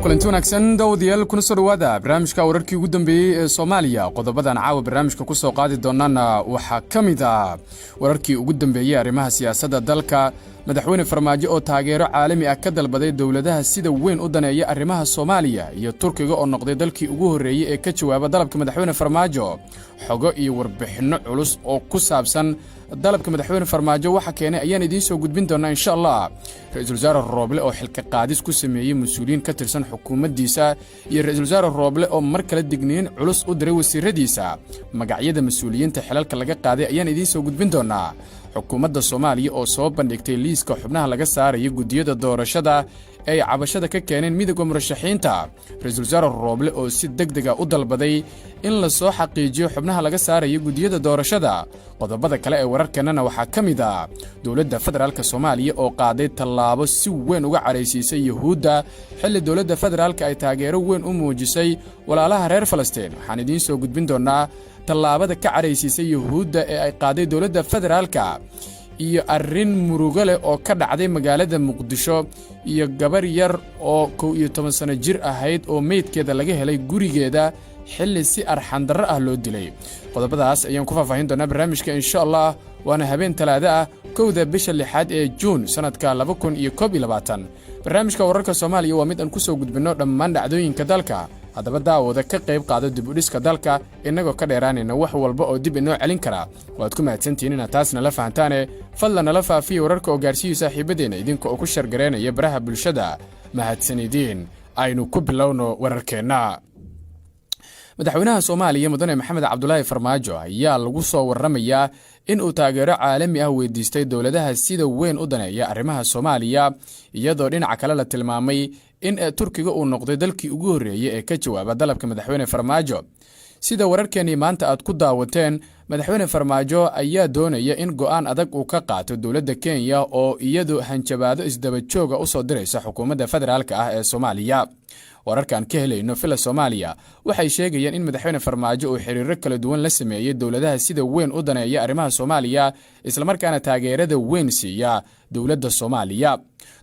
kulanti wanaagsan dawadayaal kuna soo dhawaada barnaamijka wararkii ugu dambeeyay ee Soomaaliya. qodobadan caawa barnaamijka ku soo qaadi doonana waxa kamid ah wararkii ugu dambeeyay arrimaha siyaasadda dalka, madaxweyne Farmaajo oo taageero caalami ah ka dalbaday dawladaha sida weyn u daneeya arrimaha Soomaaliya, iyo Turkiga oo noqday dalkii ugu horeeyay ee ka jawaaba dalabka madaxweyne Farmaajo. xogo iyo warbixino culus oo ku saabsan dalabka madaxweyne Farmaajo waxa keenay ayaan idiin soo gudbin doonaa insha Allah. Ra'iisul Wasaare Rooble oo xilka qaadis ku sameeyay mas'uuliyiin ka tirsan xukuumaddiisa, iyo Ra'iisul Wasaare Rooble oo mar kale digniin culus u diray wasiiradiisa. magacyada mas'uuliyiinta xilalka laga qaaday ayaan idiin soo gudbin doonaa. xukuumadda Soomaaliya oo soo bandhigtay liiska xubnaha laga saarayo gudiyada doorashada ay cabashada ka keeneen midowga murashaxiinta. Ra'iisul Wasaare Rooble oo si degdeg ah u dalbaday in la soo xaqiijiyo xubnaha laga saarayo gudiyada doorashada. qodobada kale ee wararkeenana waxaa ka mid ah dowladda federaalka Soomaaliya oo qaaday tallaabo si weyn uga careysiisay Yahuudda xilli dowladda federaalka ay taageero weyn u muujisay walaalaha reer Falastiin. waxaan idiin soo gudbin doonaa tallaabada ka careysiisay Yahuudda ee ay qaaday dowladda federaalka, iyo arrin murugo leh oo ka dhacday magaalada Muqdisho, iyo gabar yar oo 11 sano jir ahayd oo meydkeeda laga helay gurigeeda xilli si arxan darro ah loo dilay. qodobadaas ayaan ku faahfaahin doonaa barnaamijka insha Allah, waana habeen Talaado ah 1 bisha 6 ee Juun sanadka 2021. barnaamijka wararka Soomaaliya waa mid aan ku soo gudbino dhammaan dhacdooyinka dalka. haddaba daawada ka qayb qaado dib u dhiska dalka inagoo ka dheeraanayna wax walba oo dib inoo celin kara. waad ku mahadsantihiin inaad taasna la fahantaane, fadlan nala faafiya wararka oo gaarsiiyo saaxiibadeena idinka oo ku shargareynaya baraha bulshada. mahadsanidin. aynu ku bilowno wararkeenna. madaxweynaha Soomaaliya mudane Maxamed Cabdullaahi Farmaajo ayaa lagu soo warramayaa in uu taageero caalami ah weydiistay dowladaha sida weyn u daneeya arrimaha Soomaaliya, iyadoo dhinaca kale la tilmaamay in Turkiga uu noqday dalkii ugu horeeyay ee ka jawaaba dalabka madaxweyne Farmaajo. sida wararkeennii maanta aad ku daawateen, madaxweyne Farmaajo ayaa doonaya in go'aan adag uu ka qaato dowladda Kenya oo iyadu hanjabaado isdaba jooga u soo diraysa xukuumadda federaalka ah ee Soomaaliya. wararkan ka helayno fila Soomaaliya waxay sheegayaan in madaxweyne Farmaajo uu xiriiro kala duwan la sameeyay dowladaha sida weyn u daneeya arrimaha Soomaaliya, isla markaana taageerada weyn siiya dowladda Soomaaliya.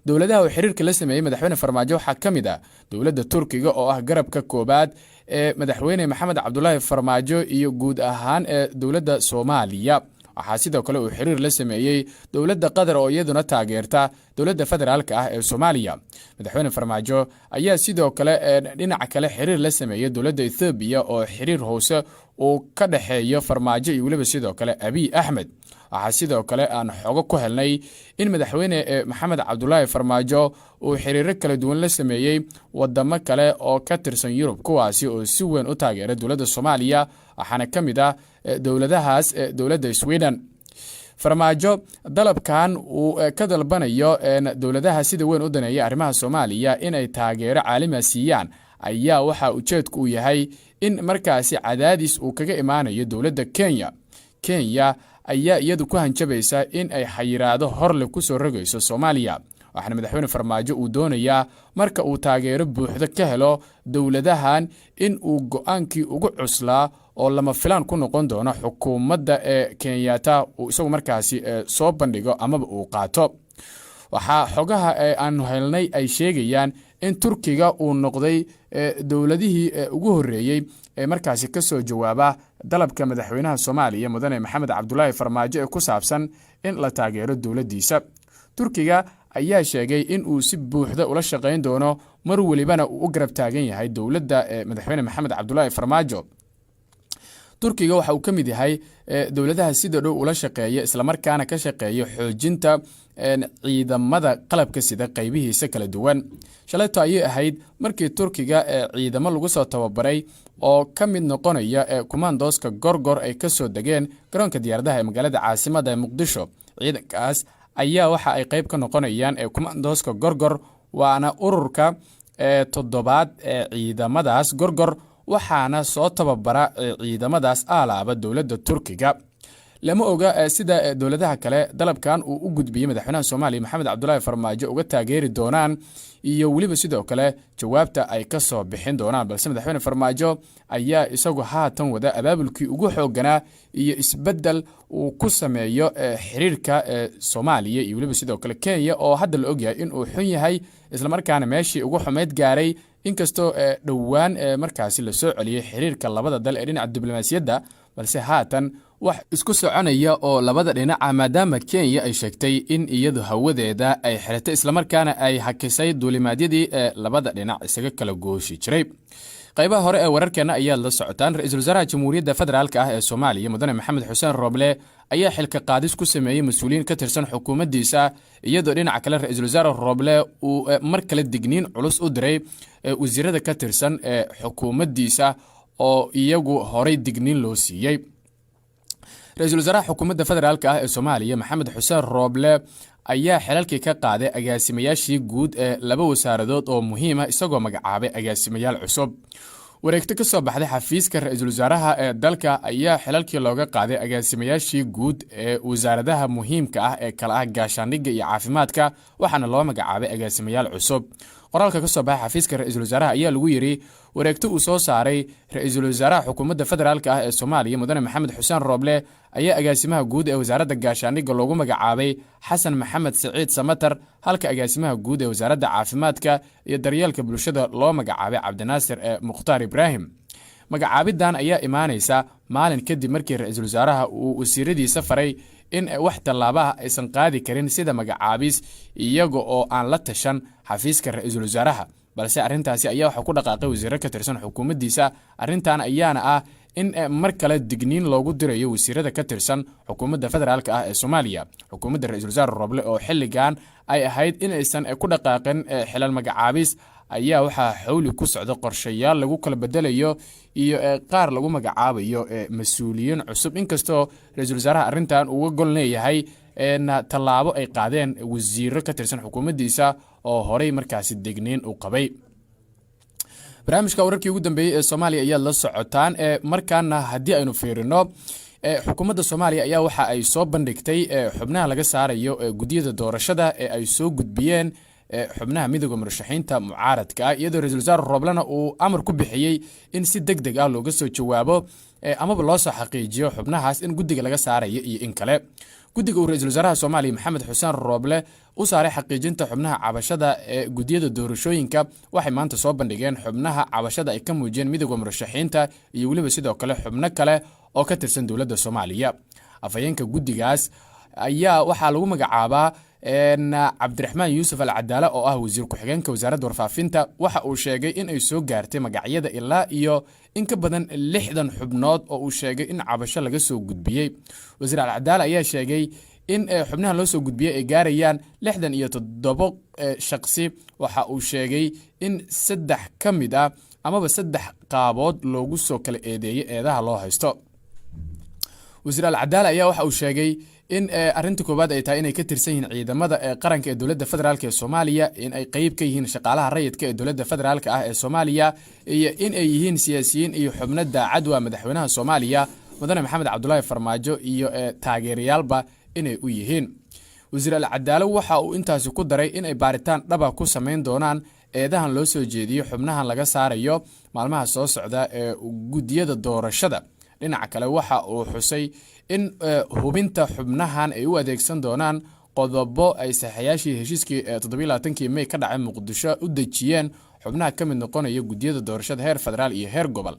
dowladaha uu xiriirka la sameeyay madaxweyne Farmaajo waxaa ka mid ah dowladda Turkiga oo ah garabka koobaad ee madaxweyne Maxamed Cabdullaahi Farmaajo iyo guud ahaan ee dowladda Soomaaliya. waxaa sidoo kale uu xiriir la sameeyay dowladda Qatar oo iyaduna taageerta dowladda federaalka ah ee Soomaaliya. madaxweyne Farmaajo ayaa sidoo kale dhinaca kale xiriir la sameeyay dowladda Ethiopia oo xiriir hoose uu ka dhaxeeyo Farmaajo iyo waliba sidoo kale Abiy Ahmed. waxaa sidoo kale aan xogo ku helnay in madaxweyne Maxamed Cabdullaahi Farmaajo uu xiriiro kala duwan la sameeyay wadamo kale oo ka tirsan Yurub, kuwaasi oo si weyn u taageera dowladda Soomaaliya. waxaana ka mid ah dowladahaas dowladda Sweden. Farmaajo dalabkan uu ka dalbanayo dowladaha sida weyn u daneeya arrimaha Soomaaliya in ay taageero caalami siiyaan ayaa waxa ujeedku uu yahay in markaasi cadaadis uu kaga imaanayo dowladda Kenya. Kenya ayaa iyadu ku hanjabaysa in ay xayiraado horle ku soo rogayso Soomaaliya. waxaana madaxweyne Farmaajo uu doonayaa marka uu taageero buuxda ka helo dowladahan in uu go'aankii ugu cuslaa oo lama filaan ku noqon doono xukuumadda ee Kenyatta uu isagu markaasi soo bandhigo amaba uu qaato. waxaa xogaha aan helnay ay sheegayaan in Turkiga uu noqday dowladihii ugu horeeyay ee markaasi ka soo jawaaba dalabka madaxweynaha Soomaaliya mudane Maxamed Cabdullaahi Farmaajo ee ku saabsan in la taageero dowladdiisa. Turkiga ayaa sheegay in uu si buuxda ula shaqayn doono mar walibana uu u garab taagan yahay dowladda madaxweyne Maxamed Cabdullaahi Farmaajo. Turkiga waxa uu ka mid yahay dowladaha sida dhow ula shaqeeya isla markaana ka shaqeeya xoojinta ciidamada qalabka sida qaybihiisa kala duwan. shalayto ayay ahayd markii Turkiga ciidamo lagu soo tababaray oo ka mid noqonaya kumaandooska Gorgor ay ka soo degeen garoonka diyaaradaha ee magaalada caasimadda Muqdisho. ciidankaas ayaa waxa ay qayb ka noqonayaan kumaandooska Gorgor, waana ururka toddobaad ciidamadaas Gorgor, waxaana soo tababara ciidamadaas alaaba dowladda Turkiga. lama oga sida dowladaha kale dalabkan uu u gudbiyey madaxweynaha Soomaaliya Maxamed Cabdullaahi Farmaajo uga taageeri doonaan iyo waliba sidoo kale jawaabta ay ka soo bixin doonaan, balse madaxweyne Farmaajo ayaa isagu haatan wada abaabulkii ugu xooganaa iyo isbedel uu ku sameeyo xiriirka Soomaaliya iyo waliba sidoo kale Kenya oo hadda la ogyahay in uu xun yahay isla markaana meeshii ugu xumeyd gaaray, inkastoo dhowaan markaasi la soo celiyay xiriirka labada dal ee dhinaca diblomaasiyadda, balse haatan wax isku soconaya oo labada dhinaca maadaama Kenya ay sheegtay in iyadu hawadeeda ay xiratay isla markaana ay hakisay duulimaadyadii labada dhinac isaga kala gooshi jiray. qaybaha hore ee wararkeena ayaa la socotaan. Ra'iisul Wasaaraha Jamhuuriyadda Federaalka ah ee Soomaaliya Mudane Maxamed Xuseen Roble ayaa xilka qaadis ku sameeyay mas'uuliyiin ka tirsan xukuumaddiisa, iyadoo dhinaca kale Ra'iisul Wasaare Roble uu mar kale digniin culus u diray wasiirada ka tirsan xukuumaddiisa oo iyagu horay digniin loo siiyey. Ra'iisul Wasaaraha Xukuumadda Federaalka ah ee Soomaaliya Maxamed Xuseen Roble ayaa xilalkii ka qaaday agaasimayaashii guud ee laba wasaaradood oo muhiim ah, isagoo magacaabay agaasimayaal cusub. wareegto ka soo baxday xafiiska Ra'iisul Wasaaraha ee dalka ayaa xilalkii looga qaaday agaasimayaashii guud ee wasaaradaha muhiimka ah ee kala ah gaashaandhigga iyo caafimaadka, waxaana loo magacaabay agaasimayaal cusub. qoraalka ka soo baxay xafiiska Ra'iisul Wasaaraha ayaa lagu yiri wareegto uu soo saaray Ra'iisul Wasaaraha Xukuumadda Federaalka ah ee Soomaaliya Mudane Maxamed Xuseen Roble ayaa agaasimaha guud ee wasaaradda gaashaandhigga loogu magacaabay Xasan Maxamed Siciid Samatar, halka agaasimaha guud ee wasaaradda caafimaadka iyo daryeelka bulshada loo magacaabay Cabdinaasir Mukhtaar Ibraahim. magacaabidan ayaa imaanaysa maalin kadib markii Ra'iisul Wasaaraha uu wasiiradiisa faray in wax tallaabaha aysan qaadi karin sida magacaabis iyaga oo aan la tashan xafiiska Ra'iisul Wasaaraha, balse arrintaasi ayaa waxa ku dhaqaaqay wasiirro ka tirsan xukuumaddiisa. arrintan ayaana ah in mar kale digniin loogu dirayo wasiirada ka tirsan xukuumadda federaalka ah ee Soomaaliya. xukuumadda Ra'iisul Wasaare Roble oo xilligan ay ahayd in aysan ku dhaqaaqin xilal magacaabis ayaa waxaa xawli ku socda qorshayaal lagu kala bedelayo iyo qaar lagu magacaabayo mas'uuliyiin cusub, inkastoo Ra'iisul Wasaaraha arrintan uga gol leeyahay tallaabo ay qaadeen wasiirro ka tirsan xukuumaddiisa oo horay markaasi digniin u qabay. barnaamijka wararkii ugu dambeeyay ee Soomaaliya ayaa la socotaan. markaana haddii aynu fiirino xukuumadda Soomaaliya ayaa waxa ay soo bandhigtay xubnaha laga saarayo gudiyada doorashada ee ay soo gudbiyeen xubnaha midowga murashaxiinta mucaaradka ah, iyadoo Ra'iisul Wasaare Roblena uu amar ku bixiyey in si degdeg ah looga soo jawaabo amaba loo soo xaqiijiyo xubnahaas in guddiga laga saarayo iyo in kale. guddiga uu Ra'iisul Wasaaraha Soomaaliya Maxamed Xuseen Roble u saaray xaqiijinta xubnaha cabashada ee gudiyada doorashooyinka waxay maanta soo bandhigeen xubnaha cabashada ay ka muujiyeen midowga murashaxiinta iyo waliba sidoo kale xubno kale oo ka tirsan dowladda Soomaaliya. afhayeenka guddigaas ayaa waxaa lagu magacaabaa Cabdiraxmaan Yuusuf Al-Cadaala oo ah wasiir ku-xigeenka wasaaradda warfaafinta. waxa uu sheegay in ay soo gaartay magacyada ilaa iyo in ka badan 60 xubnood oo uu sheegay in cabasho laga soo gudbiyey. wasiir Al-Cadaala ayaa sheegay in xubnaha loo soo gudbiyey ay gaarayaan 67 shaqsi. waxa uu sheegay in 3 ka mid ah amaba 3 qaabood loogu soo kala eedeeyay eedaha loo haysto. wasiir Al-Cadaala ayaa waxa uu sheegay in arinta koobaad ay tahay inay ka tirsan yihiin ciidamada qaranka ee dowladda federaalka ee Soomaaliya, in ay qayb ka yihiin shaqaalaha rayidka ee dowladda federaalka ah ee Soomaaliya, iyo in ay yihiin siyaasiyiin iyo xubno daacad u ah madaxweynaha Soomaaliya Mudane Maxamed Cabdullaahi Farmaajo iyo taageerayaalba inay u yihiin. wasiir Al-Cadaala waxa uu intaasi ku daray in ay baaritaan dhaba ku sameyn doonaan eedahan loo soo jeediyo xubnahan laga saarayo maalmaha soo socda ee gudiyada doorashada. dhinaca kale waxa uu xusay in hubinta xubnahan ay u adeegsan doonaan qodobo ay saxayaashii heshiiskii 27 May ka dhacay Muqdisho u dejiyeen xubnaha ka mid noqonaya gudiyada doorashada heer federaal iyo heer gobol.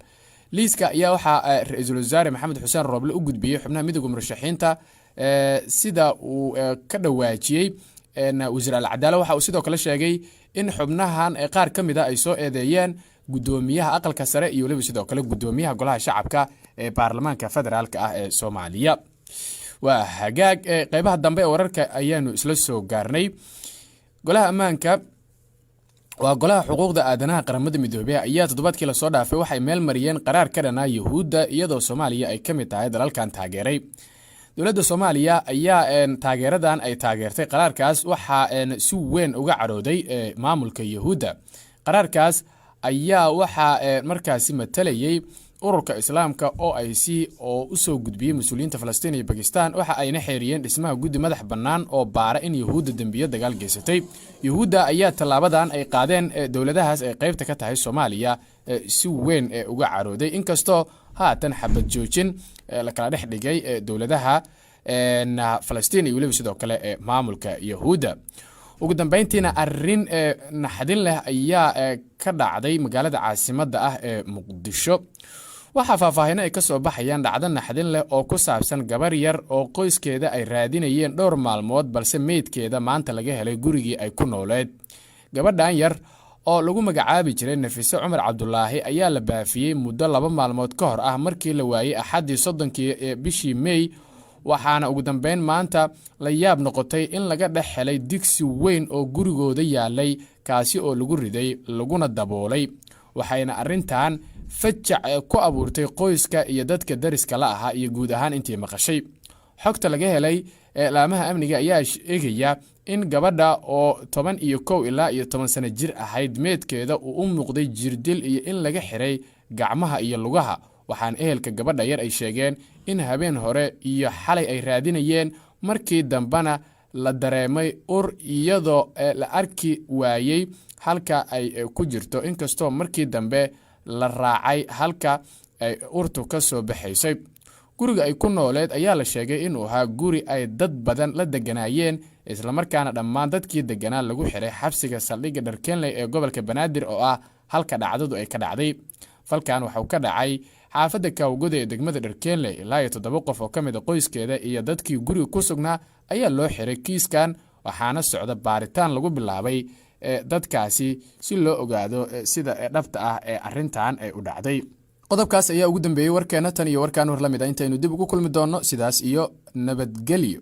liiska ayaa waxaa Ra'iisul Wasaare Maxamed Xuseen Roble u gudbiyey xubnaha midowga murashaxiinta sida uu ka dhawaajiyey. wasiir Al-Cadaala waxa uu sidoo kale sheegay in xubnahan qaar ka mid ah ay soo eedeeyeen gudoomiyaha aqalka sare iyo waliba sidoo kale gudoomiyaha golaha shacabka ee baarlamaanka federaalka ah ee Soomaaliya. waa hagaag qaybaha dambe ee wararka ayaanu isla soo gaarnay. golaha ammaanka waa golaha xuquuqda aadanaha qaramada midoobay ayaa toddobaadkii la soo dhaafay waxay meel mariyeen qaraar ka dhanaa Yahuudda, iyadoo Soomaaliya ay ka mid tahay dalalkan taageeray. dowladda Soomaaliya ayaa taageeradan ay taageertay qaraarkaas waxa si weyn uga carooday maamulka Yahuudda. qaraarkaas ayaa waxa markaasi matalayay ururka islaamka OIC oo u soo gudbiyey mas-uuliyiinta Falastiin iyo Bakistan waxa ayna xeeriyeen dhismaha guddi madax bannaan oo baara in Yahuudda dambiyo dagaal geysatay. Yahuudda ayaa tallaabadan ay qaadeen dowladahaas ay qaybta ka tahay Soomaaliya si weyn uga carooday, inkastoo haatan xabad joojin la kala dhex dhigay dowladaha Falastiin iyo weliba sidoo kale maamulka Yahuudda. ugu dambeyntiina arrin naxdin leh ayaa ka dhacday magaalada caasimadda ah ee Muqdisho. waxaa faahfaahin ay ka soo baxayaan dhacdo naxdin leh oo ku saabsan gabar yar oo qoyskeeda ay raadinayeen dhowr maalmood balse meydkeeda maanta laga helay gurigii ay ku nooleed. gabadhan yar oo lagu magacaabi jiray Nafiso Cumar Cabdulaahi ayaa la baafiyey muddo 2 maalmood ka hor ah markii la waayay Axadii 30 bishii May, waxaana ugu dambeyn maanta la yaab noqotay in laga dhex helay digsi weyn oo gurigooda yaalay kaasi oo lagu riday laguna daboolay. waxayna arrintan fajac ku abuurtay qoyska iyo dadka dariska la ahaa iyo guud ahaan intii maqashay. xogta laga helay laamaha amniga ayaa sheegaya in gabadha oo 11 ilaa 10 sano jir ahayd meedkeeda uu u muuqday jirdil iyo in laga xiray gacmaha iyo lugaha. waxaan ehelka gabadha yar ay sheegeen in habeen hore iyo xalay ay raadinayeen, markii dambana la dareemay ur iyadoo la arki waayay halka ay ku jirto, inkastoo markii dambe la raacay halka ay urtu ka soo baxaysay. guriga ay ku nooleed ayaa la sheegay inuu ahaa guri ay dad badan la deganaayeen, isla markaana dhammaan dadkii deganaa lagu xiray xabsiga saldhigga Dharkeenley ee gobolka Banaadir oo ah halka dhacdadu ay ka dhacday. falkan waxa uu ka dhacay xaafadda Kaawgooda ee degmada Dharkeenley. ilaa 7 qof oo ka mid ah qoyskeeda iyo dadkii guriga ku sugnaa ayaa loo xiray kiiskan, waxaana socda baaritaan lagu bilaabay dadkaasi si loo ogaado sida dhabta ah ee arrintan ay u dhacday. qodobkaas ayaa ugu dambeeyay warkeena tan iyo warkaan war la mid ah intaynu dib ugu kulmi doono. sidaas iyo nabadgelyo.